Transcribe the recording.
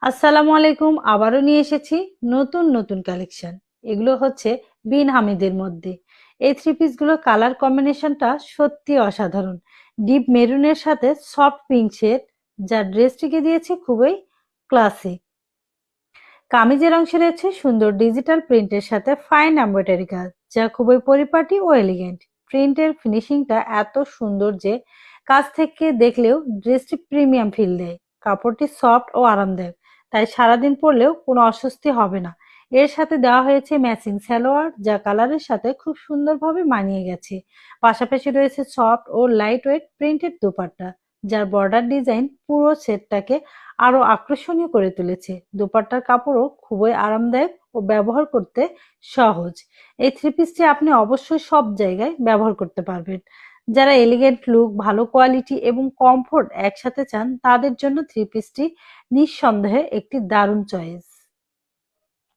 আসসালামু আলাইকুম। আবারও নিয়ে এসেছি নতুন নতুন কালেকশন। এগুলো হচ্ছে বিন হামিদের মধ্যে। এই থ্রি পিস গুলো কালার কম্বিনেশনটা সত্যি অসাধারণ। ডিপ মেরুনের সাথে সফট পিঙ্ক শেড, যা ড্রেসটিকে দিয়েছে খুবই ক্লাসিক। কামিজের অংশে রয়েছে সুন্দর ডিজিটাল প্রিন্টের সাথে ফাইন এমব্রয়ডারি কাজ, যা খুবই পরিপাটি ও এলিগেন্ট। প্রিন্টের ফিনিশিংটা এত সুন্দর যে কাছ থেকে দেখলেও ড্রেসটি প্রিমিয়াম ফিল দেয়। কাপড়টি সফট ও আরামদায়ক, তাই সারাদিন পরলেও কোনো অস্বস্তি হবে না। এর সাথে দেওয়া হয়েছে ম্যাচিং সালোয়ার, যা কালারের সাথে খুব সুন্দরভাবে মানিয়ে গেছে। পাশাপাশি রয়েছে সফট ও লাইট ওয়েট প্রিন্টেড দোপাট্টা, যার বর্ডার ডিজাইন পুরো সেটটাকে আরো আকর্ষণীয় করে তুলেছে। দোপাট্টার কাপড়ও খুবই আরামদায়ক ও ব্যবহার করতে সহজ। এই থ্রি পিসটি আপনি অবশ্যই সব জায়গায় ব্যবহার করতে পারবেন। যারা এলিগেন্ট লুক, ভালো কোয়ালিটি এবং কমফোর্ট একসাথে চান, তাদের জন্য থ্রি পিসটি নিঃসন্দেহে একটি দারুণ চয়েস।